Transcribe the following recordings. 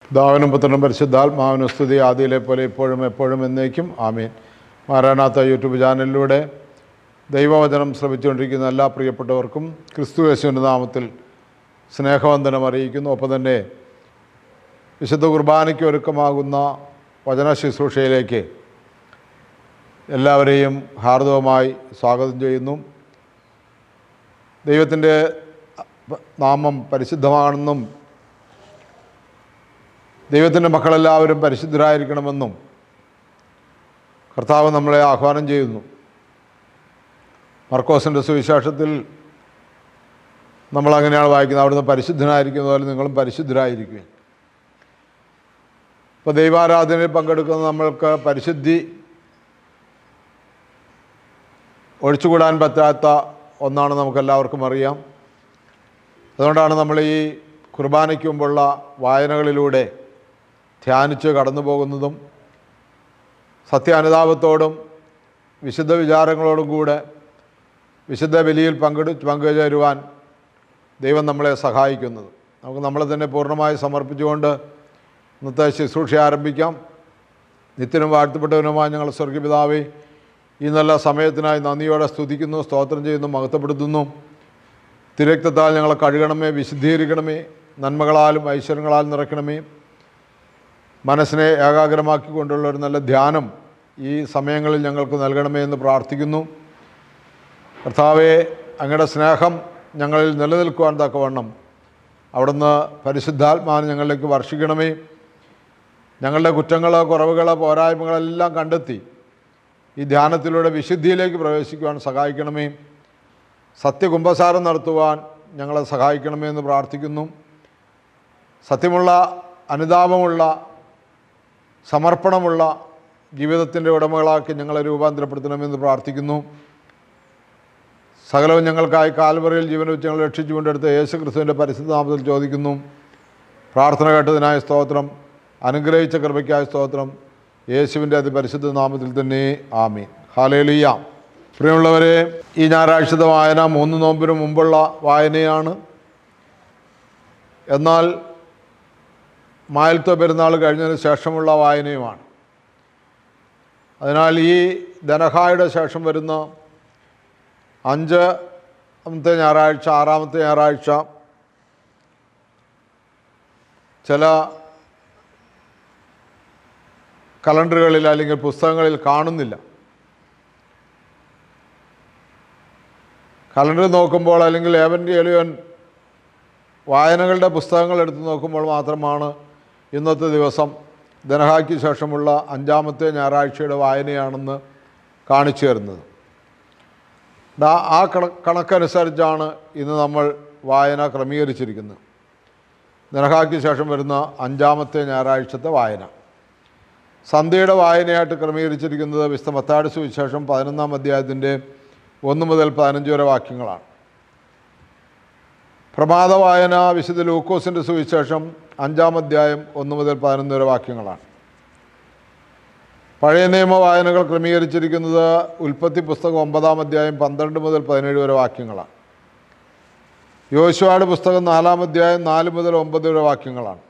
പിതാവിനും പുത്രനും പരിശുദ്ധാത്മാവിനും സ്തുതി, ആദിയിലെ പോലെ ഇപ്പോഴും എപ്പോഴും എന്നേക്കും ആമേൻ. മാരാനാത്ത യൂട്യൂബ് ചാനലിലൂടെ ദൈവവചനം ശ്രമിച്ചുകൊണ്ടിരിക്കുന്ന എല്ലാ പ്രിയപ്പെട്ടവർക്കും ക്രിസ്തു യേശുവിൻ്റെ നാമത്തിൽ സ്നേഹവന്ദനം അറിയിക്കുന്നു. ഒപ്പം തന്നെ വിശുദ്ധ കുർബാനയ്ക്ക് ഒരുക്കമാകുന്ന വചന ശുശ്രൂഷയിലേക്ക് എല്ലാവരെയും ഹാർദവമായി സ്വാഗതം ചെയ്യുന്നു. ദൈവത്തിൻ്റെ നാമം പരിശുദ്ധമാണെന്നും ദൈവത്തിൻ്റെ മക്കളെല്ലാവരും പരിശുദ്ധരായിരിക്കണമെന്നും കർത്താവ് നമ്മളെ ആഹ്വാനം ചെയ്യുന്നു. മർക്കോസിൻ്റെ സുവിശേഷത്തിൽ നമ്മളങ്ങനെയാണ് വായിക്കുന്നത്, അവിടുന്ന് പരിശുദ്ധനായിരിക്കുന്ന പോലെ നിങ്ങളും പരിശുദ്ധരായിരിക്കും. ഇപ്പോൾ ദൈവാരാധനയിൽ പങ്കെടുക്കുന്ന നമ്മൾക്ക് പരിശുദ്ധി ഒഴിച്ചുകൂടാൻ പറ്റാത്ത ഒന്നാണ്, നമുക്കെല്ലാവർക്കും അറിയാം. അതുകൊണ്ടാണ് നമ്മൾ ഈ കുർബാനയ്ക്ക് മുമ്പുള്ള വായനകളിലൂടെ ധ്യാനിച്ച് കടന്നു പോകുന്നതും സത്യാനുതാപത്തോടും വിശുദ്ധ വിചാരങ്ങളോടും കൂടെ വിശുദ്ധ ബലിയിൽ പങ്കുചേരുവാൻ ദൈവം നമ്മളെ സഹായിക്കുന്നത്. നമുക്ക് നമ്മളെ തന്നെ പൂർണ്ണമായി സമർപ്പിച്ചുകൊണ്ട് ഇന്നത്തെ ശുശ്രൂഷ ആരംഭിക്കാം. നിത്യനും വാഴ്ത്തപ്പെട്ടവനുമായ ഞങ്ങൾ സ്വർഗ്ഗപിതാവേ, ഈ നല്ല സമയത്തിനായി നന്ദിയോടെ സ്തുതിക്കുന്നു, സ്തോത്രം ചെയ്യുന്നു, മഹത്വപ്പെടുത്തുന്നു. തിരക്തത്താൽ ഞങ്ങളെ കഴുകണമേ, വിശുദ്ധീകരിക്കണമേ, നന്മകളാലും ഐശ്വര്യങ്ങളാലും നിറയ്ക്കണമേ. മനസ്സിനെ ഏകാഗ്രമാക്കിക്കൊണ്ടുള്ള ഒരു നല്ല ധ്യാനം ഈ സമയങ്ങളിൽ ഞങ്ങൾക്ക് നൽകണമേ എന്ന് പ്രാർത്ഥിക്കുന്നു. കർത്താവേ, അങ്ങയുടെ സ്നേഹം ഞങ്ങളിൽ നിലനിൽക്കുവാൻ തക്കവണ്ണം അവിടുന്ന് പരിശുദ്ധാത്മാവിനെ ഞങ്ങളിലേക്ക് വർഷിക്കണമേ. ഞങ്ങളുടെ കുറ്റങ്ങൾ, കുറവുകൾ, പോരായ്മകളെല്ലാം കണ്ടെത്തി ഈ ധ്യാനത്തിലൂടെ വിശുദ്ധിയിലേക്ക് പ്രവേശിക്കുവാൻ സഹായിക്കണമേ. സത്യകുംഭസാരം നടത്തുവാൻ ഞങ്ങളെ സഹായിക്കണമേ എന്ന് പ്രാർത്ഥിക്കുന്നു. സത്യമുള്ള, അനുതാപമുള്ള, സമർപ്പണമുള്ള ജീവിതത്തിൻ്റെ ഉടമകളാക്കി ഞങ്ങളെ രൂപാന്തരപ്പെടുത്തണമെന്ന് പ്രാർത്ഥിക്കുന്നു. സകലവും ഞങ്ങൾക്കായി കാൽവറിയിൽ ജീവൻ വെച്ച് ഞങ്ങൾ രക്ഷിച്ചു കൊണ്ടെടുത്ത യേശു ക്രിസ്തുവിൻ്റെ പരിശുദ്ധ നാമത്തിൽ ചോദിക്കുന്നു. പ്രാർത്ഥന കേട്ടതിനായ സ്തോത്രം, അനുഗ്രഹിച്ച കൃപയ്ക്കായ സ്തോത്രം, യേശുവിൻ്റെ അതിപരിശുദ്ധ നാമത്തിൽ തന്നെ ആമീൻ. ഹല്ലേലൂയ. പ്രിയമുള്ളവരെ, ഈ ഞായറാഴ്ചത്തെ വായന 3 നോമ്പിന് മുമ്പുള്ള വായനയാണ്. എന്നാൽ മായിൽത്ത പെരുന്നാൾ കഴിഞ്ഞതിന് ശേഷമുള്ള വായനയുമാണ്. അതിനാൽ ഈ ധനഹായുടെ ശേഷം വരുന്ന 5-ാമത്തെ ഞായറാഴ്ച, 6-ാമത്തെ ഞായറാഴ്ച ചില കലണ്ടറുകളിൽ അല്ലെങ്കിൽ പുസ്തകങ്ങളിൽ കാണുന്നില്ല. കലണ്ടർ നോക്കുമ്പോൾ അല്ലെങ്കിൽ ഏവൻഗേലിയോൻ വായനകളുടെ പുസ്തകങ്ങൾ എടുത്ത് നോക്കുമ്പോൾ മാത്രമാണ് ഇന്നത്തെ ദിവസം ധനഹായ്ക്ക് ശേഷമുള്ള 5-ാമത്തെ ഞായറാഴ്ചയുടെ വായനയാണെന്ന് കാണിച്ചു തരുന്നത്. ആ കണക്കനുസരിച്ചാണ് ഇന്ന് നമ്മൾ വായന ക്രമീകരിച്ചിരിക്കുന്നത്. ധനഹായ്ക്ക് ശേഷം വരുന്ന 5-ാമത്തെ ഞായറാഴ്ചത്തെ വായന സന്ധ്യയുടെ വായനയായിട്ട് ക്രമീകരിച്ചിരിക്കുന്നത് വിശുദ്ധ മത്തായിയുടെ സുവിശേഷം 11-ാം അധ്യായത്തിൻ്റെ 1 മുതൽ 15 വരെ വാക്യങ്ങളാണ്. പ്രഭാത വായന വിശുദ്ധ ലൂക്കോസിൻ്റെ സുവിശേഷം 5-ാം അധ്യായം 1 മുതൽ 11 വരെ വാക്യങ്ങളാണ്. പഴയ നിയമ വായനകൾ ക്രമീകരിച്ചിരിക്കുന്നത് ഉൽപ്പത്തി പുസ്തകം 9-ാം അധ്യായം 12 മുതൽ 17 വരെ വാക്യങ്ങളാണ്. യോശുവയുടെ പുസ്തകം 4-ാം അധ്യായം 4 മുതൽ 9 വരെ വാക്യങ്ങളാണ്.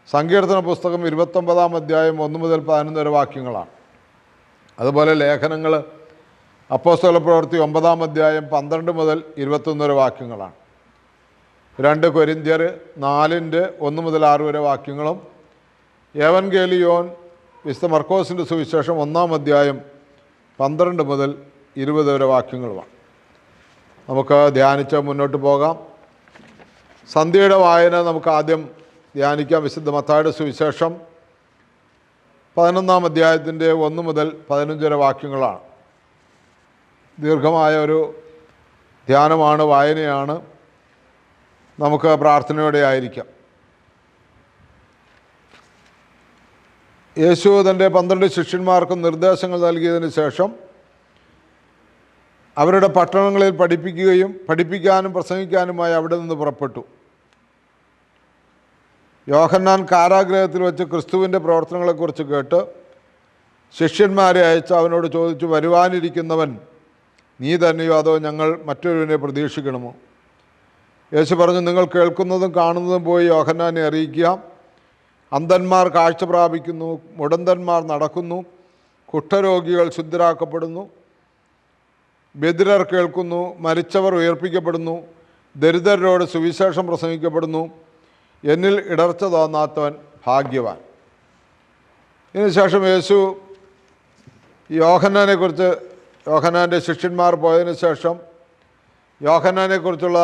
സങ്കീർത്തന പുസ്തകം 29-ാം അധ്യായം 1 മുതൽ 11 വരെ വാക്യങ്ങളാണ്. അതുപോലെ ലേഖനങ്ങൾ അപ്പോസ്തല പ്രവൃത്തി 9-ാം അധ്യായം 12 മുതൽ 21 വരെ വാക്യങ്ങളാണ്. 2 കൊരിന്ത്യർ 4-1 മുതൽ 6 വരെ വാക്യങ്ങളും ഏവൻഗേലിയോൻ വിശുദ്ധ മർക്കോസിൻ്റെ സുവിശേഷം 1-ാം അധ്യായം 12 മുതൽ 20 വരെ വാക്യങ്ങളുമാണ്. നമുക്ക് ധ്യാനിച്ച് മുന്നോട്ട് പോകാം. സന്ധ്യയുടെ വായന നമുക്ക് ആദ്യം ധ്യാനിക്കാം. വിശുദ്ധ മത്തായിയുടെ സുവിശേഷം 11-ാം അധ്യായത്തിൻ്റെ 1 മുതൽ 15 വരെ വാക്യങ്ങളാണ്. ദീർഘമായ ഒരു ധ്യാനമാണ്, വായനയാണ്. നമുക്ക് പ്രാർത്ഥനയോടെ ആയിരിക്കാം. യേശു തൻ്റെ 12 ശിഷ്യന്മാർക്കും നിർദ്ദേശങ്ങൾ നൽകിയതിന് ശേഷം അവരുടെ പട്ടണങ്ങളിൽ പഠിപ്പിക്കാനും പ്രസംഗിക്കാനുമായി അവിടെ നിന്ന് പുറപ്പെട്ടു. യോഹന്നാൻ കാരാഗൃഹത്തിൽ വെച്ച് ക്രിസ്തുവിൻ്റെ പ്രവർത്തനങ്ങളെക്കുറിച്ച് കേട്ട് ശിഷ്യന്മാരെ അയച്ച് അവനോട് ചോദിച്ചു, വരുവാനിരിക്കുന്നവൻ നീ തന്നെയോ അതോ ഞങ്ങൾ മറ്റൊരുവിനെ പ്രതീക്ഷിക്കണമോ? യേശു പറഞ്ഞു, നിങ്ങൾ കേൾക്കുന്നതും കാണുന്നതും പോയി യോഹന്നാനെ അറിയിക്കുക. അന്ധന്മാർ കാഴ്ച പ്രാപിക്കുന്നു, മുടന്തന്മാർ നടക്കുന്നു, കുഷ്ഠരോഗികൾ ശുദ്ധരാക്കപ്പെടുന്നു, ബധിരർ കേൾക്കുന്നു, മരിച്ചവർ ഉയർപ്പിക്കപ്പെടുന്നു, ദരിദ്രരോട് സുവിശേഷം പ്രസംഗിക്കപ്പെടുന്നു, എന്നിൽ ഇടർച്ച തോന്നാത്തവൻ ഭാഗ്യവാൻ. ഇതിനുശേഷം യേശു യോഹന്നാനെക്കുറിച്ച്, യോഹന്നാൻ്റെ ശിഷ്യന്മാർ പോയതിനു ശേഷം യോഹന്നാനെക്കുറിച്ചുള്ള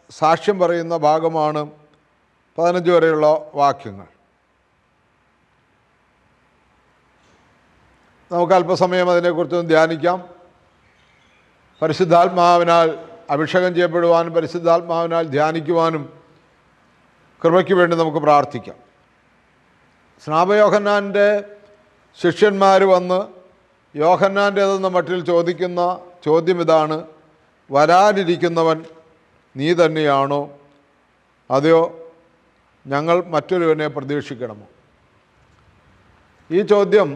സാക്ഷ്യം പറയുന്ന ഭാഗമാണ് 15 വരെയുള്ള വാക്യങ്ങൾ. നമുക്ക് അല്പസമയം അതിനെക്കുറിച്ചൊന്ന് ധ്യാനിക്കാം. പരിശുദ്ധാത്മാവിനാൽ അഭിഷേകം ചെയ്യപ്പെടുവാനും പരിശുദ്ധാത്മാവിനാൽ ധ്യാനിക്കുവാനും കൃപയ്ക്ക് വേണ്ടി നമുക്ക് പ്രാർത്ഥിക്കാം. സ്നാപയോഹന്നാൻ്റെ ശിഷ്യന്മാർ വന്ന് യോഹന്നാൻ്റേതെന്ന മട്ടിൽ ചോദിക്കുന്ന ചോദ്യം ഇതാണ്: വരാനിരിക്കുന്നവൻ നീ തന്നെയാണോ, അതെയോ ഞങ്ങൾ മറ്റൊരുവനെ പ്രതീക്ഷിക്കണമോ? ഈ ചോദ്യം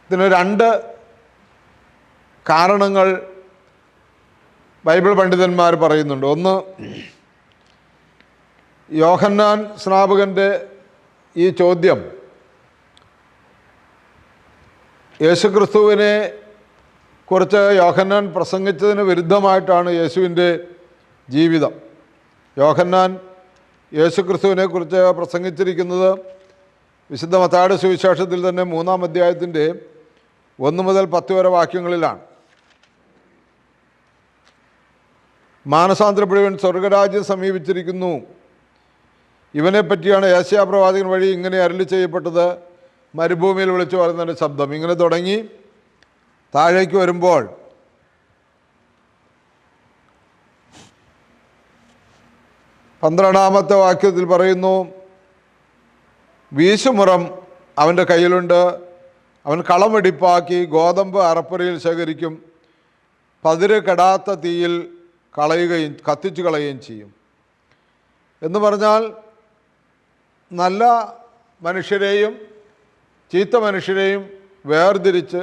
ഇതിന് 2 കാരണങ്ങൾ ബൈബിൾ പണ്ഡിതന്മാർ പറയുന്നുണ്ട്. ഒന്ന്, യോഹന്നാൻ സ്നാപകൻ്റെ ഈ ചോദ്യം യേശുക്രിസ്തുവിനെ കുറിച്ച് യോഹന്നാൻ പ്രസംഗിച്ചതിന് വിരുദ്ധമായിട്ടാണ് യേശുവിൻ്റെ ജീവിതം. യോഹന്നാൻ യേശുക്രിസ്തുവിനെ കുറിച്ച് പ്രസംഗിച്ചിരിക്കുന്നത് വിശുദ്ധ മത്തായിയുടെ സുവിശേഷത്തിൽ തന്നെ 3-ാം അധ്യായത്തിൻ്റെ 1 മുതൽ 10 വരെ വാക്യങ്ങളിലാണ്. മാനസാന്തരപ്പെടുവൻ, സ്വർഗരാജ്യം സമീപിച്ചിരിക്കുന്നു, ഇവനെപ്പറ്റിയാണ് യേശയ്യാ പ്രവാചകൻ വഴി ഇങ്ങനെ അരുളി ചെയ്യപ്പെട്ടത്, മരുഭൂമിയിൽ വിളിച്ചു പറയുന്നൊരു ശബ്ദം. ഇങ്ങനെ തുടങ്ങി താഴേക്ക് വരുമ്പോൾ 12-ാമത്തെ വാക്യത്തിൽ പറയുന്നു, വീശുമുറം അവൻ്റെ കയ്യിലുണ്ട്, അവൻ കളമെടിപ്പാക്കി ഗോതമ്പ് അറപ്പുരയിൽ ശേഖരിക്കും, പതിര് കെടാത്ത തീയിൽ കളയുകയും കത്തിച്ചു കളയുകയും ചെയ്യും. എന്ന് പറഞ്ഞാൽ നല്ല മനുഷ്യരെയും ചീത്ത മനുഷ്യരെയും വേർതിരിച്ച്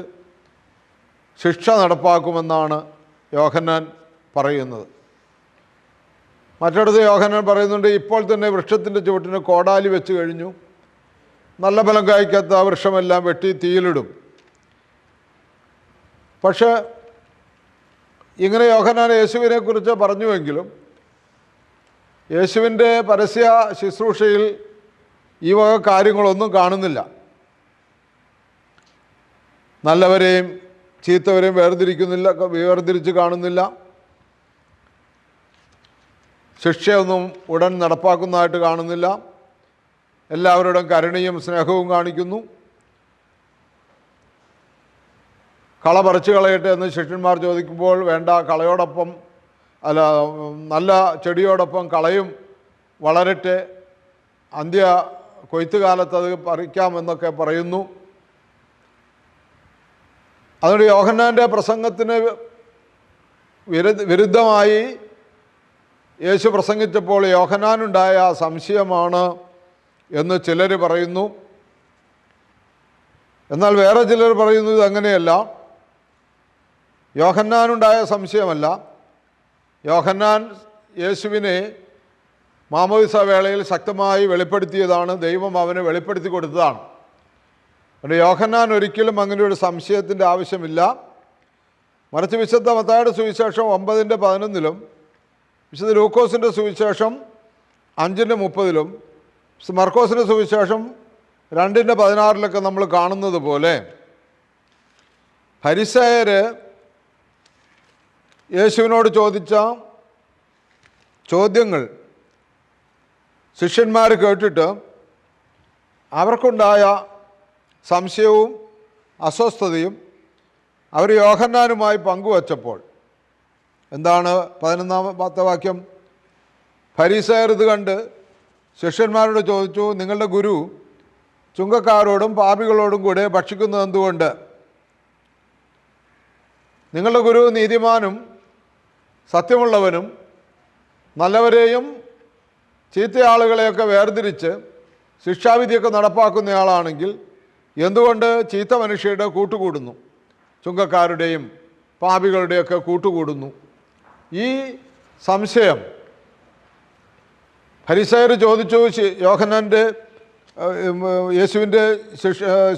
ശിക്ഷ നടപ്പാക്കുമെന്നാണ് യോഹന്നാൻ പറയുന്നത്. മറ്റിടത്ത് യോഹന്നാൻ പറയുന്നുണ്ട്, ഇപ്പോൾ തന്നെ വൃക്ഷത്തിൻ്റെ ചുവട്ടിന് കോടാലി വെച്ച് കഴിഞ്ഞു, നല്ല ഫലം കായ്ക്കാത്ത വൃക്ഷമെല്ലാം വെട്ടി തീയിലിടും. പക്ഷേ ഇങ്ങനെ യോഹന്നാൻ യേശുവിനെക്കുറിച്ച് പറഞ്ഞുവെങ്കിലും യേശുവിൻ്റെ പരസ്യ ശുശ്രൂഷയിൽ ഈ വക കാര്യങ്ങളൊന്നും കാണുന്നില്ല. നല്ലവരെയും ചീത്തവരെയും വേർതിരിച്ച് കാണുന്നില്ല. ശിക്ഷയൊന്നും ഉടൻ നടപ്പാക്കുന്നതായിട്ട് കാണുന്നില്ല. എല്ലാവരുടെയും കരുണയും സ്നേഹവും കാണിക്കുന്നു. കള പറിച്ചു കളയട്ടെ എന്ന് ശിഷ്യന്മാർ ചോദിക്കുമ്പോൾ വേണ്ട, കളയോടൊപ്പം നല്ല ചെടിയോടൊപ്പം കളയും വളരട്ടെ, അന്ത്യ കൊയ്ത്തുകാലത്ത് അത് പറിക്കാമെന്നൊക്കെ പറയുന്നു. അതുകൊണ്ട് യോഹന്നാൻ്റെ പ്രസംഗത്തിന് വിരുദ്ധമായി യേശു പ്രസംഗിച്ചപ്പോൾ യോഹന്നാനുണ്ടായ സംശയമാണ് എന്ന് ചിലർ പറയുന്നു. എന്നാൽ വേറെ ചിലർ പറയുന്നത് അങ്ങനെയല്ല, യോഹന്നാനുണ്ടായ സംശയമല്ല. യോഹന്നാൻ യേശുവിനെ മാമോദിസ വേളയിൽ ശക്തമായി വെളിപ്പെടുത്തിയതാണ്, ദൈവം അവന് വെളിപ്പെടുത്തി കൊടുത്തതാണ്. അതുകൊണ്ട് യോഹന്നാൻ ഒരിക്കലും അങ്ങനെ ഒരു സംശയത്തിൻ്റെ ആവശ്യമില്ല. മറിച്ച് വിശുദ്ധ മത്തായിയുടെ സുവിശേഷം 9:11 വിശുദ്ധ ലൂക്കോസിൻ്റെ സുവിശേഷം 5:30 മർക്കോസിൻ്റെ സുവിശേഷം 2:16 നമ്മൾ കാണുന്നത് പോലെ ഫരിസേയർ യേശുവിനോട് ചോദിച്ച ചോദ്യങ്ങൾ ശിഷ്യന്മാർ കേട്ടിട്ട് അവർക്കുണ്ടായ സംശയവും അസ്വസ്ഥതയും അവർ യോഹന്നാനുമായി പങ്കുവച്ചപ്പോൾ എന്താണ് 11-ാമത്തെ വാക്യം? ഫരിസേയർ ഇത് കണ്ട് ശിഷ്യന്മാരോട് ചോദിച്ചു, നിങ്ങളുടെ ഗുരു ചുങ്കക്കാരോടും പാപികളോടും കൂടെ ഭക്ഷിക്കുന്നത് എന്തുകൊണ്ട്? നിങ്ങളുടെ ഗുരു നീതിമാനും സത്യമുള്ളവനും നല്ലവരെയും ചീത്തയാളുകളെയൊക്കെ വേർതിരിച്ച് ശിക്ഷാവിധിയൊക്കെ നടപ്പാക്കുന്നയാളാണെങ്കിൽ എന്തുകൊണ്ട് ചീത്ത മനുഷ്യരുടെ കൂട്ടുകൂടുന്നു, ചുങ്കക്കാരുടെയും പാപികളുടെയൊക്കെ കൂട്ടുകൂടുന്നു? ഈ സംശയം ഫരിസയർ ചോദിച്ചു, യോഹന്നാൻ്റെ യേശുവിൻ്റെ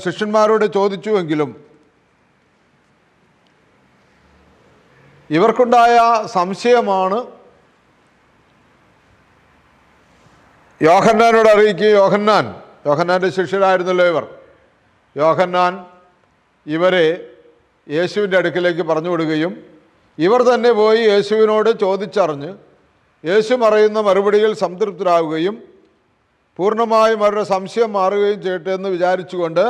ശിഷ്യന്മാരോട് ചോദിച്ചുവെങ്കിലും ഇവർക്കുണ്ടായ സംശയമാണ് യോഹന്നാനോട് അറിയിക്കുക. യോഹന്നാൻ്റെ ശിഷ്യരായിരുന്നല്ലോ ഇവർ. യോഹന്നാൻ ഇവരെ യേശുവിൻ്റെ അടുക്കിലേക്ക് പറഞ്ഞു വിടുകയും ഇവർ തന്നെ പോയി യേശുവിനോട് ചോദിച്ചറിഞ്ഞ് യേശു പറയുന്ന മറുപടിയിൽ സംതൃപ്തരാകുകയും പൂർണ്ണമായും അവരുടെ സംശയം മാറുകയും ചെയ്യട്ടെ എന്ന് വിചാരിച്ചുകൊണ്ട്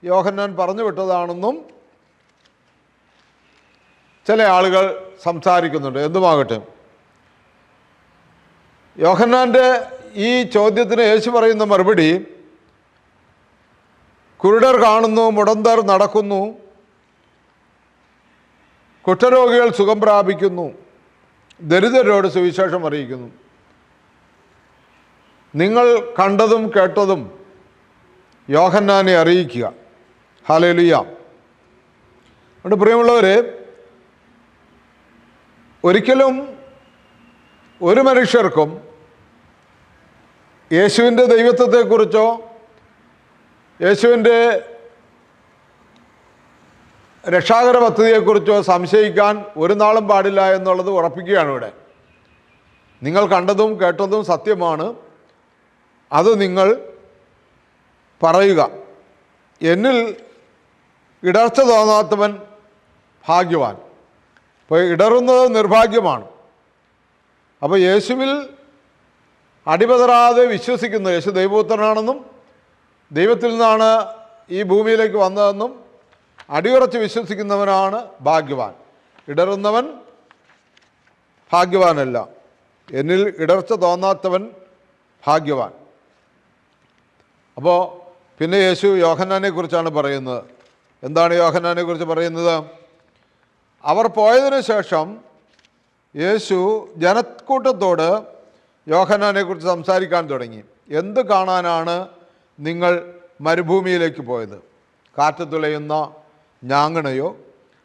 യോഹന്നാൻ പറഞ്ഞു വിട്ടതാണെന്നും ചില ആളുകൾ സംസാരിക്കുന്നുണ്ട്. എന്തുമാകട്ടെ, യോഹന്നാൻ്റെ ഈ ചോദ്യത്തിന് യേശു പറയുന്ന മറുപടി, കുരുടർ കാണുന്നു, മുടന്തർ നടക്കുന്നു, കുഷ്ഠരോഗികൾ സുഖം പ്രാപിക്കുന്നു, ദരിദ്രരോട് സുവിശേഷം അറിയിക്കുന്നു. നിങ്ങൾ കണ്ടതും കേട്ടതും യോഹന്നാനെ അറിയിക്കുക. ഹല്ലേലൂയ. അതുകൊണ്ട് പ്രിയമുള്ളവരെ, ഒരിക്കലും ഒരു മനുഷ്യർക്കും യേശുവിൻ്റെ ദൈവത്വത്തെക്കുറിച്ചോ യേശുവിൻ്റെ രക്ഷാകര പദ്ധതിയെക്കുറിച്ചോ സംശയിക്കാൻ ഒരു നാളും പാടില്ല എന്നുള്ളത് ഉറപ്പിക്കുകയാണ് ഇവിടെ. നിങ്ങൾ കണ്ടതും കേട്ടതും സത്യമാണ്, അത് നിങ്ങൾ പറയുക. എന്നിൽ ഇടർച്ച തോന്നാത്തവൻ ഭാഗ്യവാൻ. അപ്പോൾ ഇടറുന്നത് നിർഭാഗ്യമാണ്. അപ്പോൾ യേശുവിൽ അടിപതറാതെ വിശ്വസിക്കുന്ന, യേശു ദൈവപുത്രനാണെന്നും ദൈവത്തിൽ നിന്നാണ് ഈ ഭൂമിയിലേക്ക് വന്നതെന്നും അടിയുറച്ച് വിശ്വസിക്കുന്നവനാണ് ഭാഗ്യവാൻ. ഇടറുന്നവൻ ഭാഗ്യവാനല്ല. എന്നിൽ ഇടർച്ച തോന്നാത്തവൻ ഭാഗ്യവാൻ. അപ്പോൾ പിന്നെ യേശു യോഹന്നാനെ കുറിച്ചാണ് പറയുന്നത്. എന്താണ് യോഹന്നാനെ കുറിച്ച് പറയുന്നത്? അവർ പോയതിനു ശേഷം യേശു ജനക്കൂട്ടത്തോട് യോഹന്നാനെ കുറിച്ച് സംസാരിക്കാൻ തുടങ്ങി. എന്ത് കാണാനാണ് നിങ്ങൾ മരുഭൂമിയിലേക്ക് പോയത്? കാറ്റ് തുളയുന്ന ഞാങ്ങണയോ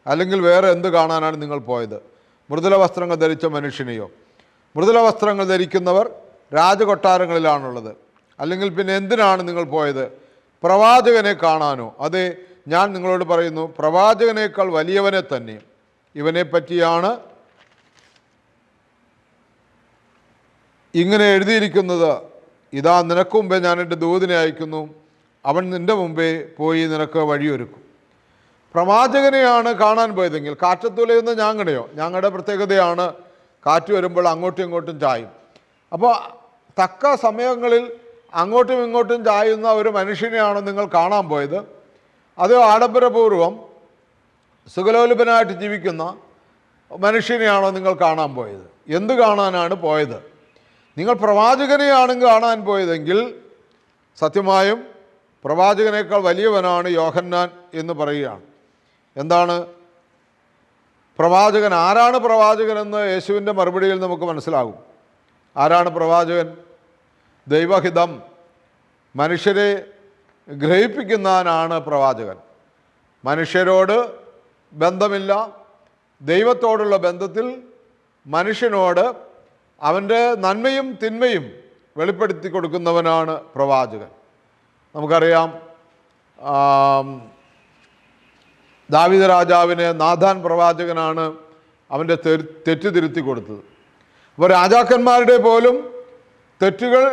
അല്ലെങ്കിൽ വേറെ എന്ത് കാണാനാണ് നിങ്ങൾ പോയത്? മൃദുല വസ്ത്രങ്ങൾ ധരിച്ച മനുഷ്യനെയോ? മൃദുല വസ്ത്രങ്ങൾ ധരിക്കുന്നവർ രാജകൊട്ടാരങ്ങളിലാണുള്ളത്. അല്ലെങ്കിൽ പിന്നെ എന്തിനാണ് നിങ്ങൾ പോയത്? പ്രവാചകനെ കാണാനോ? അതെ, ഞാൻ നിങ്ങളോട് പറയുന്നു, പ്രവാചകനേക്കാൾ വലിയവനെ തന്നെ. ഇവനെ പറ്റിയാണ് ഇങ്ങനെ എഴുതിയിരിക്കുന്നത്, ഇതാ നിനക്ക് മുമ്പേ ഞാൻ എൻ്റെ ദൂതനെ അയക്കുന്നു, അവൻ നിൻ്റെ മുമ്പേ പോയി നിനക്ക് വഴിയൊരുക്കും. പ്രവാചകനെയാണ് കാണാൻ പോയതെങ്കിൽ കാറ്റത്തുലയുന്ന ഞാങ്ങണയോ? ഞാങ്ങയുടെ പ്രത്യേകതയാണ് കാറ്റ് വരുമ്പോൾ അങ്ങോട്ടും ഇങ്ങോട്ടും ചായും. അപ്പോൾ തക്ക സമയങ്ങളിൽ അങ്ങോട്ടും ഇങ്ങോട്ടും ചായുന്ന ഒരു മനുഷ്യനെയാണ് നിങ്ങൾ കാണാൻ പോയത്? അതോ ആഡംബരപൂർവം സുഖലോലുപനായിട്ട് ജീവിക്കുന്ന മനുഷ്യനെയാണോ നിങ്ങൾ കാണാൻ പോയത്? എന്ത് കാണാനാണ് പോയത്? നിങ്ങൾ പ്രവാചകനെയാണ് കാണാൻ പോയതെങ്കിൽ സത്യമായും പ്രവാചകനേക്കാൾ വലിയവനാണ് യോഹന്നാൻ എന്ന് പറയുകയാണ്. എന്താണ് പ്രവാചകൻ? ആരാണ് പ്രവാചകനെന്ന് യേശുവിൻ്റെ മറുപടിയിൽ നമുക്ക് മനസ്സിലാകും. ആരാണ് പ്രവാചകൻ? ദൈവഹിതം മനുഷ്യരെ ഗ്രഹിപ്പിക്കുന്നവനാണ് പ്രവാചകൻ. മനുഷ്യരോട് ബന്ധമില്ല, ദൈവത്തോടുള്ള ബന്ധത്തിൽ മനുഷ്യനോട് അവൻ്റെ നന്മയും തിന്മയും വെളിപ്പെടുത്തി കൊടുക്കുന്നവനാണ് പ്രവാചകൻ. നമുക്കറിയാം, ദാവീദ് രാജാവിന് നാഥാൻ പ്രവാചകനാണ് അവൻ്റെ തെറ്റ് തിരുത്തി കൊടുത്തത്. അപ്പോൾ രാജാക്കന്മാരുടെ പോലും തെറ്റുകൾ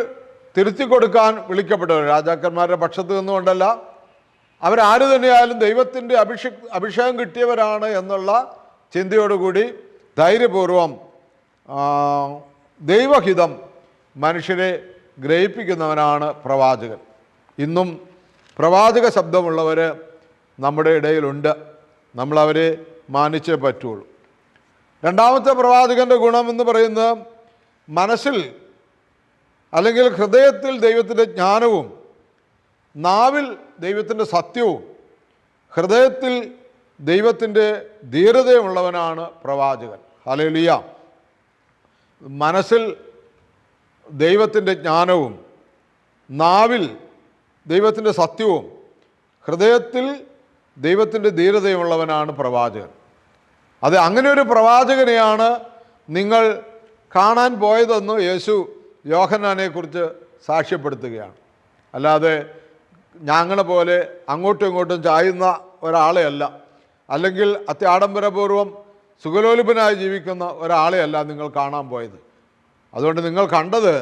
തിരുത്തി കൊടുക്കാൻ വിളിക്കപ്പെട്ടവർ രാജാക്കന്മാരുടെ പക്ഷത്ത് നിന്നുകൊണ്ടല്ല, അവരാര് തന്നെയായാലും ദൈവത്തിൻ്റെ അഭിഷേകം കിട്ടിയവരാണ് എന്നുള്ള ചിന്തയോടുകൂടി ധൈര്യപൂർവം ദൈവഹിതം മനുഷ്യരെ ഗ്രഹിപ്പിക്കുന്നവനാണ് പ്രവാചകൻ. ഇന്നും പ്രവാചക ശബ്ദമുള്ളവർ നമ്മുടെ ഇടയിലുണ്ട്. നമ്മളവരെ മാനിച്ചേ പറ്റുള്ളൂ. രണ്ടാമത്തെ പ്രവാചകൻ്റെ ഗുണമെന്ന് പറയുന്നത് മനസ്സിൽ അല്ലെങ്കിൽ ഹൃദയത്തിൽ ദൈവത്തിൻ്റെ ജ്ഞാനവും നാവിൽ ദൈവത്തിൻ്റെ സത്യവും ഹൃദയത്തിൽ ദൈവത്തിൻ്റെ ധീരതയുമുള്ളവനാണ് പ്രവാചകൻ. ഹല്ലേലൂയ. മനസ്സിൽ ദൈവത്തിൻ്റെ ജ്ഞാനവും നാവിൽ ദൈവത്തിൻ്റെ സത്യവും ഹൃദയത്തിൽ ദൈവത്തിൻ്റെ ധീരതയുമുള്ളവനാണ് പ്രവാചകൻ. അത് അങ്ങനെ ഒരു പ്രവാചകനെയാണ് നിങ്ങൾ കാണാൻ പോയതെന്ന് യേശു യോഹന്നാനെക്കുറിച്ച് സാക്ഷ്യപ്പെടുത്തുകയാണ്. അല്ലാതെ ഞങ്ങളെ പോലെ അങ്ങോട്ടും ഇങ്ങോട്ടും ചായുന്ന ഒരാളെ അല്ല, അല്ലെങ്കിൽ അത്യാഡംബരപൂർവ്വം സുഖലോലുപനായി ജീവിക്കുന്ന ഒരാളെ അല്ല നിങ്ങൾ കാണാൻ പോയത്. അതുകൊണ്ട് നിങ്ങൾ കണ്ടത്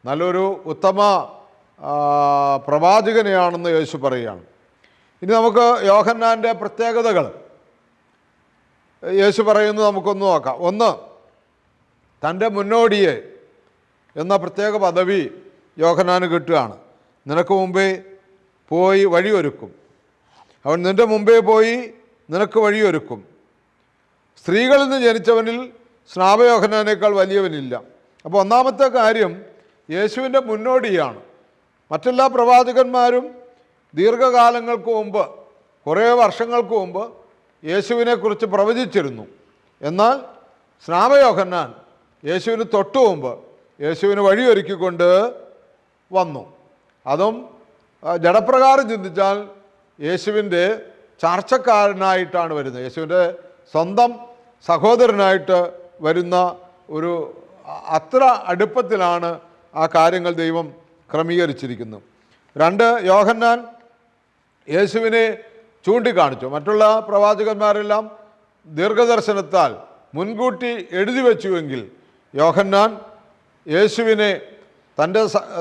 നല്ലൊരു ഉത്തമ പ്രവാചകനെയാണെന്ന് യേശു പറയുകയാണ്. ഇനി നമുക്ക് യോഹന്നാൻ്റെ പ്രത്യേകതകൾ യേശു പറയുന്നത് നമുക്കൊന്ന് നോക്കാം. ഒന്ന്, തൻ്റെ മുന്നോടിയെ എന്ന പ്രത്യേക പദവി യോഹന്നാന് കിട്ടുകയാണ്. നിനക്ക് മുമ്പേ പോയി വഴിയൊരുക്കും, അവൻ നിൻ്റെ മുമ്പേ പോയി നിനക്ക് വഴിയൊരുക്കും. സ്ത്രീകളിൽ നിന്ന് ജനിച്ചവനിൽ സ്നാപയോഹന്നാനേക്കാൾ വലിയവനില്ല. അപ്പോൾ ഒന്നാമത്തെ കാര്യം യേശുവിൻ്റെ മുന്നോടിയാണ്. മറ്റെല്ലാ പ്രവാചകന്മാരും ദീർഘകാലങ്ങൾക്ക് മുമ്പ്, കുറേ വർഷങ്ങൾക്ക് മുമ്പ് യേശുവിനെക്കുറിച്ച് പ്രവചിച്ചിരുന്നു. എന്നാൽ സ്നാപയോഹന്നാൻ യേശുവിന് തൊട്ടു മുമ്പ് യേശുവിന് വഴിയൊരുക്കിക്കൊണ്ട് വന്നു. അതും ജഡപ്രകാരം ചിന്തിച്ചാൽ യേശുവിൻ്റെ ചാർച്ചക്കാരനായിട്ടാണ് വരുന്നത്. യേശുവിൻ്റെ സ്വന്തം സഹോദരനായിട്ട് വരുന്ന ഒരു അത്ര അടുപ്പത്തിലാണ് ആ കാര്യങ്ങൾ ദൈവം ക്രമീകരിച്ചിരിക്കുന്നത്. രണ്ട്, യോഹന്നാൻ യേശുവിനെ ചൂണ്ടിക്കാണിച്ചു. മറ്റുള്ള പ്രവാചകന്മാരെല്ലാം ദീർഘദർശനത്താൽ മുൻകൂട്ടി എഴുതി വെച്ചുവെങ്കിൽ യോഹന്നാൻ യേശുവിനെ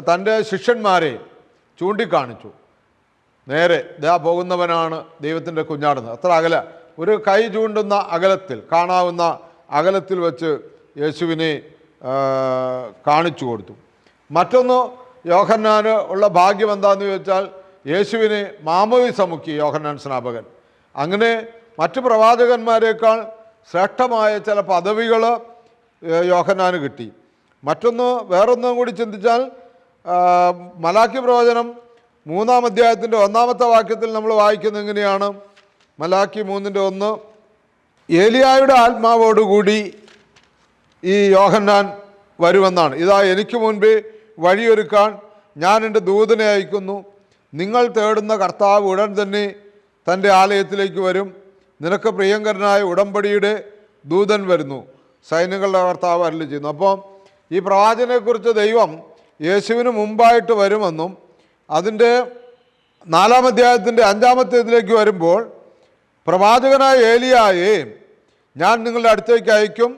തൻ്റെ ശിഷ്യന്മാരെ ചൂണ്ടിക്കാണിച്ചു. നേരെ ദാ പോകുന്നവനാണ് ദൈവത്തിൻ്റെ കുഞ്ഞാടുന്നത്. അത്ര ഒരു കൈ ചൂണ്ടുന്ന അകലത്തിൽ, കാണാവുന്ന അകലത്തിൽ വെച്ച് യേശുവിനെ കാണിച്ചു കൊടുത്തു. മറ്റൊന്ന്, യോഹന്നാന് ഉള്ള ഭാഗ്യം എന്താണെന്ന് ചോദിച്ചാൽ യേശുവിനെ മാമോദിസമുക്കി യോഹന്നാൻ സ്നാപകൻ. അങ്ങനെ മറ്റു പ്രവാചകന്മാരെക്കാൾ ശ്രേഷ്ഠമായ ചില പദവികൾ യോഹന്നാന് കിട്ടി. മറ്റൊന്ന്, വേറൊന്നും കൂടി ചിന്തിച്ചാൽ മലാക്കി പ്രവചനം 3-ാം അധ്യായത്തിൻ്റെ 1-ാമത്തെ വാക്യത്തിൽ നമ്മൾ വായിക്കുന്നത് എങ്ങനെയാണ്? മലാക്കി 3:1, ഏലിയായുടെ ആത്മാവോടുകൂടി ഈ യോഹന്നാൻ വരുമെന്നാണ്. ഇതാ എനിക്ക് മുൻപേ വഴിയൊരുക്കാൻ ഞാൻ എൻ്റെ ദൂതനെ അയക്കുന്നു. നിങ്ങൾ തേടുന്ന കർത്താവ് ഉടൻ തന്നെ തൻ്റെ ആലയത്തിലേക്ക് വരും. നിനക്ക് പ്രിയങ്കരനായ ഉടമ്പടിയുടെ ദൂതൻ വരുന്നു, സൈന്യങ്ങളുടെ കർത്താവ് അരുളി ചെയ്യുന്നു. അപ്പോൾ ഈ പ്രവാചകനെക്കുറിച്ച് ദൈവം യേശുവിന് മുമ്പായിട്ട് വരുമെന്നും അതിൻ്റെ 4-ാം അധ്യായത്തിൻ്റെ 5-ാമത്തേതിലേക്ക് വരുമ്പോൾ പ്രവാചകനായ ഏലിയായെ ഞാൻ നിങ്ങളുടെ അടുത്തേക്ക് അയക്കും.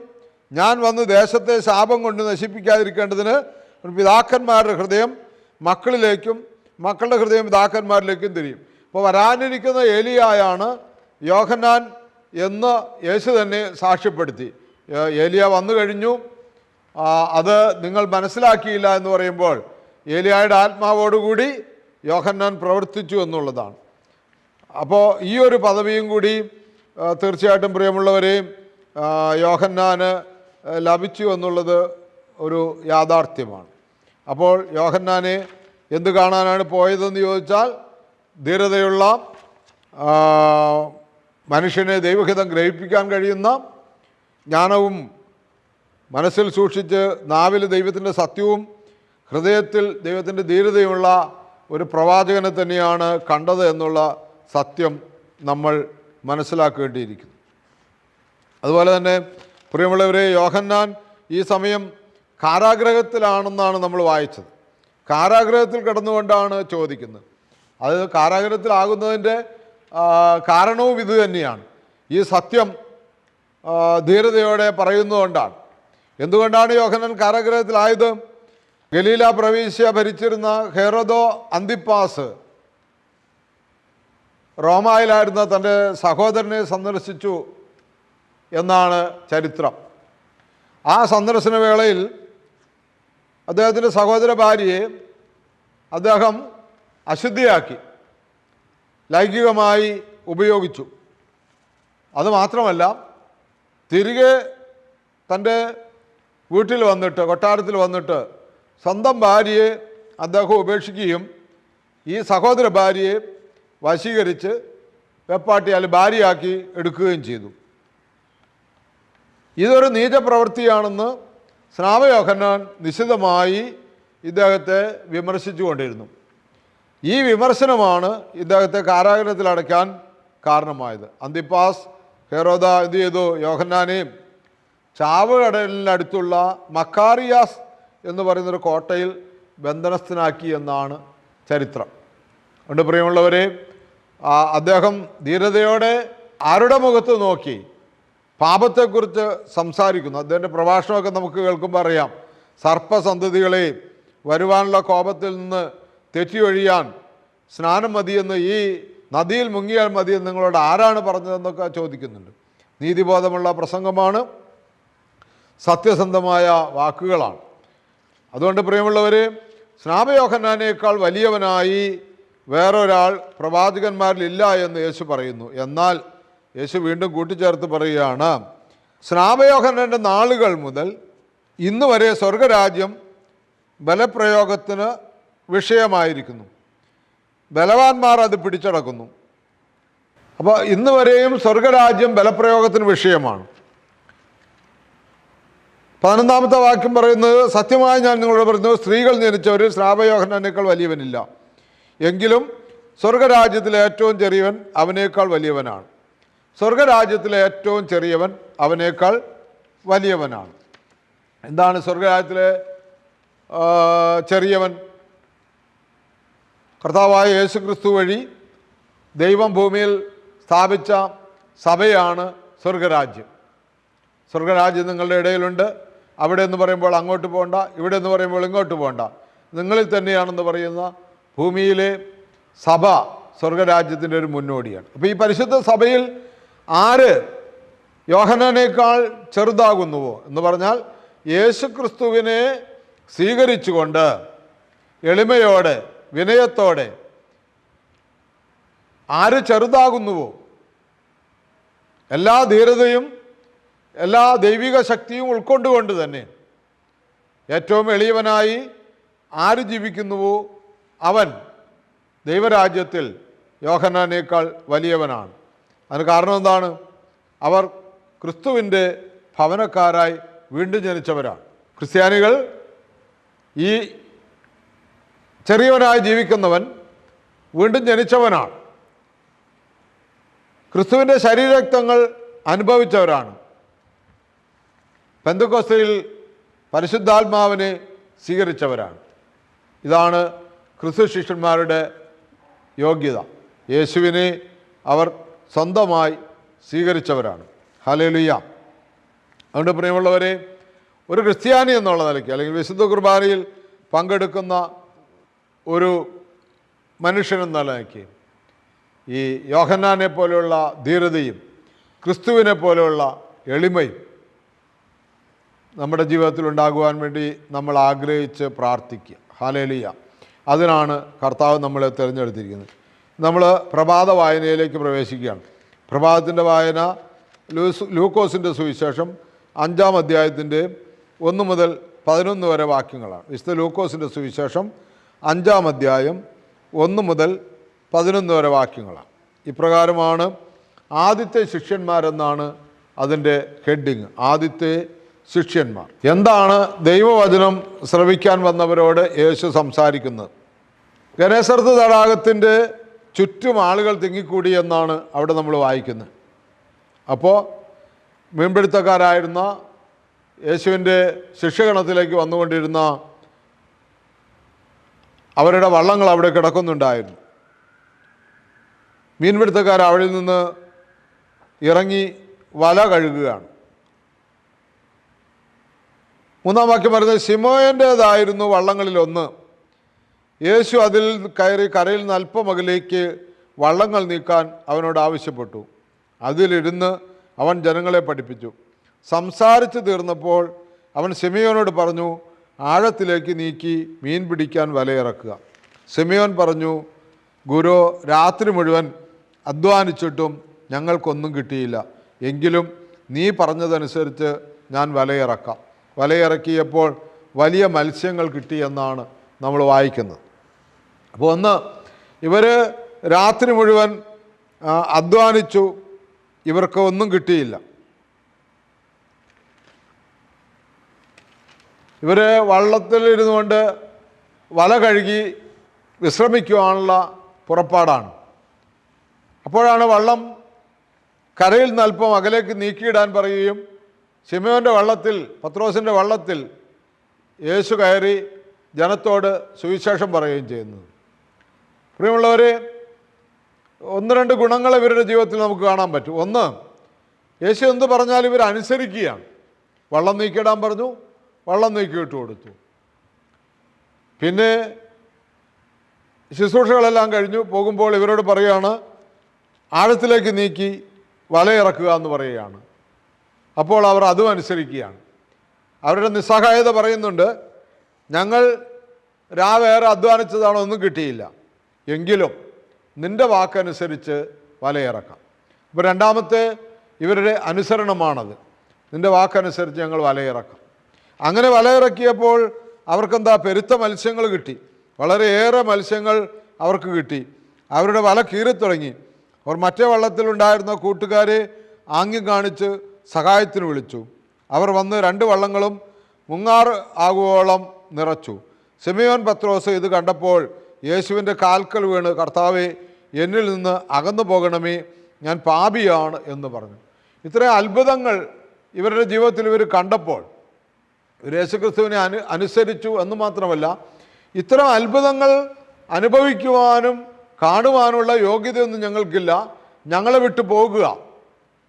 ഞാൻ വന്ന് ദേശത്തെ ശാപം കൊണ്ട് നശിപ്പിക്കാതിരിക്കേണ്ടതിന് പിതാക്കന്മാരുടെ ഹൃദയം മക്കളിലേക്കും മക്കളുടെ ഹൃദയം പിതാക്കന്മാരിലേക്കും തിരിയും. അപ്പോൾ വരാനിരിക്കുന്ന ഏലിയായാണ് യോഹന്നാൻ എന്ന് യേശു തന്നെ സാക്ഷ്യപ്പെടുത്തി. ഏലിയ വന്നു കഴിഞ്ഞു, അത് നിങ്ങൾ മനസ്സിലാക്കിയില്ല എന്ന് പറയുമ്പോൾ ഏലിയായുടെ ആത്മാവോടുകൂടി യോഹന്നാൻ പ്രവർത്തിച്ചു എന്നുള്ളതാണ്. അപ്പോൾ ഈ ഒരു പദവിയും കൂടി തീർച്ചയായിട്ടും പ്രിയമുള്ളവരെയും യോഹന്നാന് ലഭിച്ചു എന്നുള്ളത് ഒരു യാഥാർത്ഥ്യമാണ്. അപ്പോൾ യോഹന്നാനെ എന്ത് കാണാനാണ് പോയതെന്ന് ചോദിച്ചാൽ, ധീരതയുള്ള, മനുഷ്യനെ ദൈവഹിതം ഗ്രഹിപ്പിക്കാൻ കഴിയുന്ന, ജ്ഞാനവും മനസ്സിൽ സൂക്ഷിച്ച് നാവിൽ ദൈവത്തിൻ്റെ സത്യവും ഹൃദയത്തിൽ ദൈവത്തിൻ്റെ ധീരതയുമുള്ള ഒരു പ്രവാചകനെ തന്നെയാണ് കണ്ടത് എന്നുള്ള സത്യം നമ്മൾ മനസ്സിലാക്കേണ്ടിയിരിക്കുന്നു. അതുപോലെ തന്നെ പ്രിയമുള്ളവരെ, യോഹന്നാൻ ഈ സമയം കാരാഗ്രഹത്തിലാണെന്നാണ് നമ്മൾ വായിച്ചത്. കാരാഗ്രഹത്തിൽ കിടന്നുകൊണ്ടാണ് ചോദിക്കുന്നത്. അത് കാരാഗ്രഹത്തിലാകുന്നതിൻ്റെ കാരണവും ഇത് തന്നെയാണ്. ഈ സത്യം ധീരതയോടെ പറയുന്നതുകൊണ്ടാണ്. എന്തുകൊണ്ടാണ് യോഹന്നാൻ കാരാഗ്രഹത്തിലായത്? ഗലീല പ്രവിശ്യ ഭരിച്ചിരുന്ന ഹെറോദോ അന്തിപ്പാസ് റോമായിലായിരുന്ന തൻ്റെ സഹോദരനെ സന്ദർശിച്ചു എന്നാണ് ചരിത്രം. ആ സന്ദർശന വേളയിൽ അദ്ദേഹത്തിൻ്റെ സഹോദര ഭാര്യയെ അദ്ദേഹം അശുദ്ധിയാക്കി, ലൈംഗികമായി ഉപയോഗിച്ചു. അതുമാത്രമല്ല, തിരികെ തൻ്റെ വീട്ടിൽ വന്നിട്ട്, കൊട്ടാരത്തിൽ വന്നിട്ട് സ്വന്തം ഭാര്യയെ അദ്ദേഹം ഉപേക്ഷിക്കുകയും ഈ സഹോദര ഭാര്യയെ വശീകരിച്ച് വെപ്പാട്ടിയാൽ ഭാര്യയാക്കി എടുക്കുകയും ചെയ്തു. ഇതൊരു നീചപ്രവൃത്തിയാണെന്ന് സ്നാപയോഹന്നാൻ നിശിതമായി ഇദ്ദേഹത്തെ വിമർശിച്ചു കൊണ്ടിരുന്നു. ഈ വിമർശനമാണ് ഇദ്ദേഹത്തെ കാരാഗ്രഹത്തിൽ അടയ്ക്കാൻ കാരണമായത്. അന്തിപ്പാസ് ഹെറോദ എന്ത് ചെയ്തു? യോഹന്നാനെയും ചാവുകടലിനടുത്തുള്ള മക്കാറിയാസ് എന്ന് പറയുന്നൊരു കോട്ടയിൽ ബന്ധനസ്ഥനാക്കി എന്നാണ് ചരിത്രം. അതുകൊണ്ട് പ്രിയമുള്ളവരെ, അദ്ദേഹം ധീരതയോടെ ആരുടെ മുഖത്ത് നോക്കി പാപത്തെക്കുറിച്ച് സംസാരിക്കുന്നു. അദ്ദേഹത്തിൻ്റെ പ്രഭാഷണമൊക്കെ നമുക്ക് കേൾക്കുമ്പോൾ അറിയാം. സർപ്പസന്തതികളെ, വരുവാനുള്ള കോപത്തിൽ നിന്ന് തെറ്റിയൊഴിയാൻ സ്നാനം മതിയെന്ന്, ഈ നദിയിൽ മുങ്ങിയാൽ മതിയെന്ന് നിങ്ങളോട് ആരാണ് പറഞ്ഞതെന്നൊക്കെ ചോദിക്കുന്നുണ്ട്. നീതിബോധമുള്ള പ്രസംഗമാണ്, സത്യസന്ധമായ വാക്കുകളാണ്. അതുകൊണ്ട് പ്രിയമുള്ളവർ, സ്നാപയോഹന്നാനേക്കാൾ വലിയവനായി വേറൊരാൾ പ്രവാചകന്മാരിലില്ല എന്ന് യേശു പറയുന്നു. എന്നാൽ യേശു വീണ്ടും കൂട്ടിച്ചേർത്ത് പറയുകയാണ്, സ്നാപയോഹന്നാൻ്റെ നാളുകൾ മുതൽ ഇന്ന് വരെ സ്വർഗരാജ്യം ബലപ്രയോഗത്തിന് വിഷയമായിരിക്കുന്നു. ബലവാന്മാർ അത് പിടിച്ചടക്കുന്നു. അപ്പോൾ ഇന്ന് വരെയും സ്വർഗരാജ്യം ബലപ്രയോഗത്തിന് വിഷയമാണ്. 11-ാമത്തെ വാക്യം പറയുന്നത്, സത്യമായി ഞാൻ നിങ്ങളോട് പറയുന്നു, സ്ത്രീകൾ ജനിച്ചവരിൽ സ്നാപയോഹന്നാനേക്കാൾ വലിയവനില്ല. എങ്കിലും സ്വർഗരാജ്യത്തിലെ ഏറ്റവും ചെറിയവൻ അവനേക്കാൾ വലിയവനാണ്. സ്വർഗരാജ്യത്തിലെ ഏറ്റവും ചെറിയവൻ അവനേക്കാൾ വലിയവനാണ്. എന്താണ് സ്വർഗരാജ്യത്തിലെ ചെറിയവൻ? കർത്താവായ യേശു ക്രിസ്തു വഴി ദൈവം ഭൂമിയിൽ സ്ഥാപിച്ച സഭയാണ് സ്വർഗരാജ്യം. സ്വർഗരാജ്യം നിങ്ങളുടെ ഇടയിലുണ്ട്. അവിടെ എന്ന് പറയുമ്പോൾ അങ്ങോട്ട് പോകണ്ട, ഇവിടെ എന്ന് പറയുമ്പോൾ ഇങ്ങോട്ട് പോകണ്ട, നിങ്ങളിൽ തന്നെയാണെന്ന് പറയുന്ന ഭൂമിയിലെ സഭ സ്വർഗരാജ്യത്തിൻ്റെ ഒരു മുന്നോടിയാണ്. അപ്പോൾ ഈ പരിശുദ്ധ സഭയിൽ ആര് യോഹന്നാനേക്കാൾ ചെറുതാകുന്നുവോ എന്ന് പറഞ്ഞാൽ, യേശു ക്രിസ്തുവിനെ സ്വീകരിച്ചുകൊണ്ട് എളിമയോടെ വിനയത്തോടെ ആര് ചെറുതാകുന്നുവോ, എല്ലാ ധീരതയും എല്ലാ ദൈവിക ശക്തിയും ഉൾക്കൊണ്ടുകൊണ്ട് തന്നെ ഏറ്റവും എളിയവനായി ആര് ജീവിക്കുന്നുവോ അവൻ ദൈവരാജ്യത്തിൽ യോഹന്നാനേക്കാൾ വലിയവനാണ്. അതിന് കാരണം എന്താണ്? അവർ ക്രിസ്തുവിൻ്റെ ഭവനക്കാരായി വീണ്ടും ജനിച്ചവരാണ്. ക്രിസ്ത്യാനികൾ, ഈ ചെറിയവനായി ജീവിക്കുന്നവൻ വീണ്ടും ജനിച്ചവനാണ്. ക്രിസ്തുവിൻ്റെ ശരീരരക്തങ്ങൾ അനുഭവിച്ചവരാണ്. പെന്തക്കോസ്തയിൽ പരിശുദ്ധാത്മാവിനെ സ്വീകരിച്ചവരാണ്. ഇതാണ് ക്രിസ്തു ശിഷ്യന്മാരുടെ യോഗ്യത. യേശുവിനെ അവർ സ്വന്തമായി സ്വീകരിച്ചവരാണ്. ഹല്ലേലൂയ. അതുകൊണ്ട് പ്രിയമുള്ളവരെ, ഒരു ക്രിസ്ത്യാനി എന്നുള്ള നിലയ്ക്ക്, അല്ലെങ്കിൽ വിശുദ്ധ കുർബാനയിൽ പങ്കെടുക്കുന്ന ഒരു മനുഷ്യനെന്ന നിലയ്ക്ക്, ഈ യോഹന്നാനെ പോലെയുള്ള ധീരതയും ക്രിസ്തുവിനെ പോലെയുള്ള എളിമയും നമ്മുടെ ജീവിതത്തിൽ ഉണ്ടാകുവാൻ വേണ്ടി നമ്മൾ ആഗ്രഹിച്ച് പ്രാർത്ഥിക്കുക. ഹല്ലേലൂയ. അതിനാണ് കർത്താവ് നമ്മളെ തിരഞ്ഞെടുത്തിരിക്കുന്നത്. നമ്മൾ പ്രഭാത വായനയിലേക്ക് പ്രവേശിക്കുകയാണ്. പ്രഭാതത്തിൻ്റെ വായന ലൂക്കോസിൻ്റെ സുവിശേഷം 5-ാം അധ്യായത്തിൻ്റെ 1 മുതൽ 11 വരെ വാക്യങ്ങളാണ്. വിശുദ്ധ ലൂക്കോസിൻ്റെ സുവിശേഷം 5-ാം അധ്യായം 1 മുതൽ 11 വരെ വാക്യങ്ങളാണ്. ഇപ്രകാരമാണ് ആദ്യത്തെ ശിഷ്യന്മാരെന്നാണ് അതിൻ്റെ ഹെഡിങ്. ആദ്യത്തെ ശിഷ്യന്മാർ. എന്താണ് ദൈവവചനം ശ്രവിക്കാൻ വന്നവരോട് യേശു സംസാരിക്കുന്നത്? ഗനേസരത്ത് തടാകത്തിൻ്റെ ചുറ്റും ആളുകൾ തിങ്ങിക്കൂടി എന്നാണ് അവിടെ നമ്മൾ വായിക്കുന്നത്. അപ്പോൾ മീൻപിടുത്തക്കാരായിരുന്ന യേശുവിൻ്റെ ശിഷ്യഗണത്തിലേക്ക് വന്നുകൊണ്ടിരുന്ന അവരുടെ വള്ളങ്ങൾ അവിടെ കിടക്കുന്നുണ്ടായിരുന്നു. മീൻപിടുത്തക്കാർ അവിടെ നിന്ന് ഇറങ്ങി വല കഴുകുകയാണ്. 3-ാം വാക്യം പറയുന്നത്, ശിമോൻ്റേതായിരുന്നു വള്ളങ്ങളിലൊന്ന്. യേശു അതിൽ കയറി കരയിൽ നിന്ന് അല്പം അകലേക്ക് വള്ളങ്ങൾ നീക്കാൻ അവനോട് ആവശ്യപ്പെട്ടു. അതിലിരുന്ന് അവൻ ജനങ്ങളെ പഠിപ്പിച്ചു. സംസാരിച്ച് തീർന്നപ്പോൾ അവൻ ശിമയോനോട് പറഞ്ഞു, ആഴത്തിലേക്ക് നീക്കി മീൻ പിടിക്കാൻ വലയിറക്കുക. ശിമയോൻ പറഞ്ഞു, ഗുരു, രാത്രി മുഴുവൻ അധ്വാനിച്ചിട്ടും ഞങ്ങൾക്കൊന്നും കിട്ടിയില്ല. എങ്കിലും നീ പറഞ്ഞതനുസരിച്ച് ഞാൻ വലയിറക്കാം. വലയിറക്കിയപ്പോൾ വലിയ മത്സ്യങ്ങൾ കിട്ടിയെന്നാണ് നമ്മൾ വായിക്കുന്നത്. അപ്പോൾ ഒന്ന്, ഇവർ രാത്രി മുഴുവൻ അധ്വാനിച്ചു, ഇവർക്ക് ഒന്നും കിട്ടിയില്ല. ഇവർ വള്ളത്തിലിരുന്നു കൊണ്ട് വല കഴുകി വിശ്രമിക്കുവാനുള്ള പുറപ്പാടാണ്. അപ്പോഴാണ് വള്ളം കരയിൽ നിന്ന് അല്പം അകലേക്ക് നീക്കിയിടാൻ പറയുകയും ശിമയോൻ്റെ വള്ളത്തിൽ, പത്രോസിൻ്റെ വള്ളത്തിൽ യേശു കയറി ജനത്തോട് സുവിശേഷം പറയുകയും ചെയ്യുന്നത്. പ്രിയമുള്ളവരെ, ഒന്ന് രണ്ട് ഗുണങ്ങൾ ഇവരുടെ ജീവിതത്തിൽ നമുക്ക് കാണാൻ പറ്റും. ഒന്ന്, യേശു എന്ത് പറഞ്ഞാലും ഇവർ അനുസരിക്കുകയാണ്. വള്ളം നീക്കിയിടാൻ പറഞ്ഞു, വള്ളം നീക്കിയിട്ട് കൊടുത്തു. പിന്നെ ശുശ്രൂഷകളെല്ലാം കഴിഞ്ഞു പോകുമ്പോൾ ഇവരോട് പറയുകയാണ്, ആഴത്തിലേക്ക് നീക്കി വലയിറക്കുക എന്ന് പറയുകയാണ്. അപ്പോൾ അവർ അതും അനുസരിക്കുകയാണ്. അവരുടെ നിസ്സഹായത പറയുന്നുണ്ട്, ഞങ്ങൾ രാവേറെ അധ്വാനിച്ചതാണോ ഒന്നും കിട്ടിയില്ല, എങ്കിലും നിൻ്റെ വാക്കനുസരിച്ച് വലയിറക്കാം. അപ്പോൾ രണ്ടാമത്തെ ഇവരുടെ അനുസരണമാണത്. നിൻ്റെ വാക്കനുസരിച്ച് ഞങ്ങൾ വലയിറക്കാം. അങ്ങനെ വലയിറക്കിയപ്പോൾ അവർക്കെന്താ, പെരുത്ത മത്സ്യങ്ങൾ കിട്ടി. വളരെയേറെ മത്സ്യങ്ങൾ അവർക്ക് കിട്ടി. അവരുടെ വല കീറിത്തുടങ്ങി. അവർ മറ്റേ വള്ളത്തിലുണ്ടായിരുന്ന കൂട്ടുകാരെ ആംഗ്യം കാണിച്ച് സഹായത്തിന് വിളിച്ചു. അവർ വന്ന് 2 വള്ളങ്ങളും മുങ്ങാറ് ആകുവോളം നിറച്ചു. ശിമയോൻ പത്രോസ് ഇത് കണ്ടപ്പോൾ യേശുവിൻ്റെ കാൽക്കൽ വീണ്, കർത്താവേ, എന്നിൽ നിന്ന് അകന്നു പോകണമേ, ഞാൻ പാപിയാണ് എന്ന് പറഞ്ഞു. ഇത്രയും അത്ഭുതങ്ങൾ ഇവരുടെ ജീവിതത്തിൽ ഇവർ കണ്ടപ്പോൾ ഇവർ യേശുക്രിസ്തുവിനെ അനുസരിച്ചു എന്ന് മാത്രമല്ല, ഇത്തരം അത്ഭുതങ്ങൾ അനുഭവിക്കുവാനും കാണുവാനുള്ള യോഗ്യതയൊന്നും ഞങ്ങൾക്കില്ല, ഞങ്ങളെ വിട്ടു പോകുക,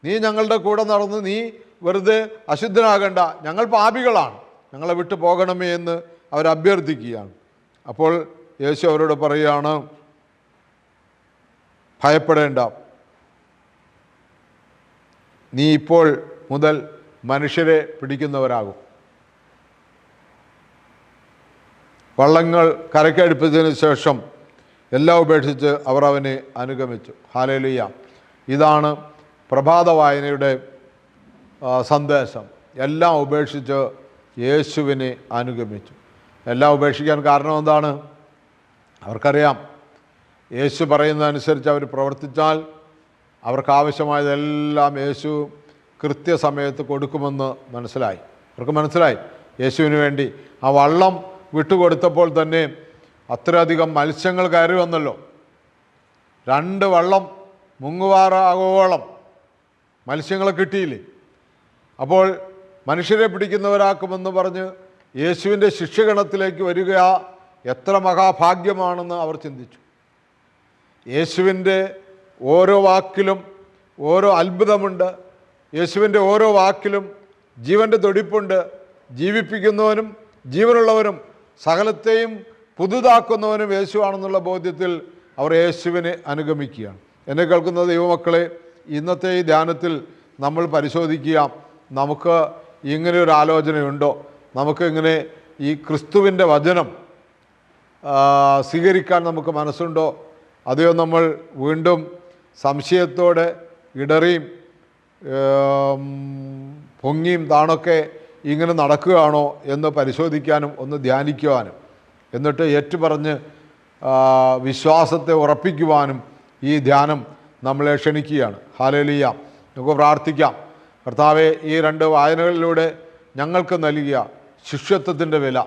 നീ ഞങ്ങളുടെ കൂടെ നടന്ന് നീ വെറുതെ അശുദ്ധനാകണ്ട, ഞങ്ങൾ പാപികളാണ്, ഞങ്ങളെ വിട്ടു പോകണമേ എന്ന് അവർ അഭ്യർത്ഥിക്കുകയാണ്. അപ്പോൾ യേശു അവരോട് പറയുകയാണ്, ഭയപ്പെടേണ്ട, നീ ഇപ്പോൾ മുതൽ മനുഷ്യരെ പിടിക്കുന്നവരാകും. വള്ളങ്ങൾ കരയ്ക്കടുപ്പിച്ചതിന് ശേഷം എല്ലാം ഉപേക്ഷിച്ച് അവർ അവനെ അനുഗമിച്ചു. ഹല്ലേലൂയ. ഇതാണ് പ്രഭാത വായനയുടെ സന്ദേശം. എല്ലാം ഉപേക്ഷിച്ച് യേശുവിനെ അനുഗമിച്ചു. എല്ലാം ഉപേക്ഷിക്കാൻ കാരണം എന്താണ്? അവർക്കറിയാം, യേശു പറയുന്നതനുസരിച്ച് അവർ പ്രവർത്തിച്ചാൽ അവർക്കാവശ്യമായതെല്ലാം യേശു കൃത്യസമയത്ത് കൊടുക്കുമെന്ന് മനസ്സിലായി. അവർക്ക് മനസ്സിലായി യേശുവിന് വേണ്ടി. ആ വള്ളം വിട്ടുകൊടുത്തപ്പോൾ തന്നെ അത്രയധികം മത്സ്യങ്ങൾ കയറി വന്നല്ലോ. 2 വള്ളം മുങ്ങുവാറാകോളം മത്സ്യങ്ങളെ കിട്ടിയില്ലേ? അപ്പോൾ മനുഷ്യരെ പിടിക്കുന്നവരാക്കുമെന്ന് പറഞ്ഞ് യേശുവിൻ്റെ ശിഷ്യഗണത്തിലേക്ക് വരിക എത്ര മഹാഭാഗ്യമാണെന്ന് അവർ ചിന്തിച്ചു. യേശുവിൻ്റെ ഓരോ വാക്കിലും ഓരോ അത്ഭുതമുണ്ട്. യേശുവിൻ്റെ ഓരോ വാക്കിലും ജീവൻ്റെ തുടിപ്പുണ്ട്. ജീവിപ്പിക്കുന്നവനും ജീവനുള്ളവനും സകലത്തെയും പുതുതാക്കുന്നവനും യേശുവാണെന്നുള്ള ബോധ്യത്തിൽ അവർ യേശുവിനെ അനുഗമിക്കുകയാണ്. എന്നെ കേൾക്കുന്ന ദൈവമക്കളെ, ഇന്നത്തെ ഈ ധ്യാനത്തിൽ നമ്മൾ പരിശോധിക്കുക, നമുക്ക് ഇങ്ങനെയൊരു ആലോചനയുണ്ടോ? നമുക്ക് ഇങ്ങനെ ഈ ക്രിസ്തുവിൻ്റെ വചനം സ്വീകരിക്കാൻ നമുക്ക് മനസ്സുണ്ടോ? അതെയോ നമ്മൾ വീണ്ടും സംശയത്തോടെ ഇടറിയും പൊങ്ങിയും താണൊക്കെ ഇങ്ങനെ നടക്കുകയാണോ എന്ന് പരിശോധിക്കാനും ഒന്ന് ധ്യാനിക്കുവാനും എന്നിട്ട് ഏറ്റുപറഞ്ഞ് വിശ്വാസത്തെ ഉറപ്പിക്കുവാനും ഈ ധ്യാനം നമ്മളെ ക്ഷണിക്കുകയാണ്. ഹല്ലേലൂയ. നമുക്ക് പ്രാർത്ഥിക്കാം. കർത്താവേ, ഈ 2 വായനകളിലൂടെ ഞങ്ങൾക്ക് നൽകിയ ശിഷ്യത്വത്തിൻ്റെ വില,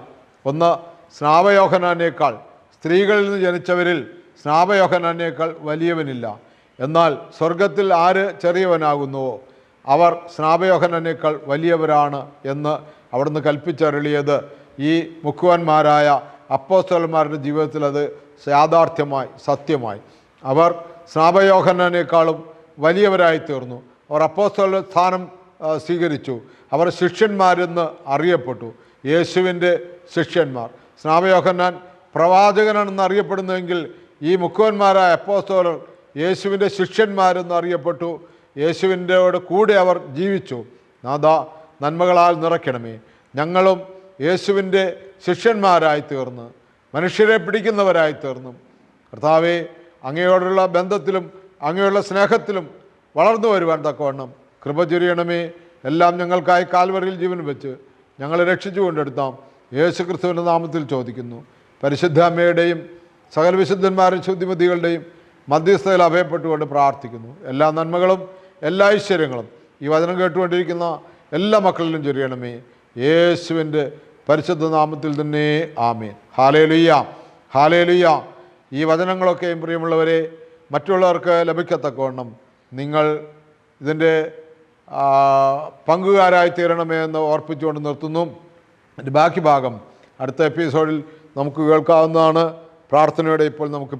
ഒന്ന് സ്നാപയോഹന്നാനേക്കാൾ, സ്ത്രീകളിൽ നിന്ന് ജനിച്ചവരിൽ സ്നാപയോഹന്നാനേക്കാൾ വലിയവനില്ല, എന്നാൽ സ്വർഗത്തിൽ ആര് ചെറിയവനാകുന്നുവോ അവർ സ്നാപയോഹന്നാനേക്കാൾ വലിയവരാണ് എന്ന് അവിടുന്ന് കൽപ്പിച്ചരുളിയത് ഈ മുക്കുവന്മാരായ അപ്പോസ്തലന്മാരുടെ ജീവിതത്തിൽ അത് യാഥാർത്ഥ്യമായി സത്യമായി. അവർ സ്നാപയോഹന്നാനേക്കാളും വലിയവരായി തീർന്നു. അവർ അപ്പോസ്തല സ്ഥാനം സ്വീകരിച്ചു. അവർ ശിഷ്യന്മാരെന്ന് അറിയപ്പെട്ടു. യേശുവിൻ്റെ ശിഷ്യന്മാർ. സ്നാപയോഹന്നാൻ പ്രവാചകനാണെന്ന് അറിയപ്പെടുന്നുവെങ്കിൽ ഈ മുക്കുവന്മാരായ അപ്പോസ്തലർ യേശുവിൻ്റെ ശിഷ്യന്മാരെന്ന് അറിയപ്പെട്ടു. യേശുവിൻ്റെ കൂടെ അവർ ജീവിച്ചു. നാഥാ, നന്മകളാൽ നിറയ്ക്കണമേ. ഞങ്ങളും യേശുവിൻ്റെ ശിഷ്യന്മാരായി തീർന്ന് മനുഷ്യരെ പിടിക്കുന്നവരായി തീർന്നു. കർത്താവേ, അങ്ങയോടുള്ള ബന്ധത്തിലും അങ്ങയുള്ള സ്നേഹത്തിലും വളർന്നു വരുവാൻ തക്കവണ്ണം കൃപ ചൊരിയണമേ. എല്ലാം ഞങ്ങൾക്കായി കാൽവറിയിൽ ജീവൻ വെച്ച് ഞങ്ങളെ രക്ഷിച്ചു കൊണ്ടെടുത്താം യേശു ക്രിസ്തുവിൻ്റെ നാമത്തിൽ ചോദിക്കുന്നു. പരിശുദ്ധ അമ്മയുടെയും സകല വിശുദ്ധന്മാരും ശുദ്ധിമതികളുടെയും മധ്യസ്ഥയിൽ അഭയപ്പെട്ടുകൊണ്ട് പ്രാർത്ഥിക്കുന്നു. എല്ലാ നന്മകളും എല്ലാ ഐശ്വര്യങ്ങളും ഈ വചനം കേട്ടുകൊണ്ടിരിക്കുന്ന എല്ലാ മക്കളിലും ചൊരിയണമേ. യേശുവിൻ്റെ പരിശുദ്ധ നാമത്തിൽ തന്നെ ആമേൻ. Hallelujah, hallelujah. ഈ വചനങ്ങളൊക്കെയും പ്രിയമുള്ളവരെ മറ്റുള്ളവർക്ക് ലഭിക്കത്തക്കവണ്ണം നിങ്ങൾ ഇതിൻ്റെ പങ്കുകാരായി തീരണമേ എന്ന് ഓർപ്പിച്ചുകൊണ്ട് നിർത്തുന്നു. എൻ്റെ ബാക്കി ഭാഗം അടുത്ത എപ്പിസോഡിൽ നമുക്ക് കേൾക്കാവുന്നതാണ്. പ്രാർത്ഥനയോടെ ഇപ്പോൾ നമുക്ക്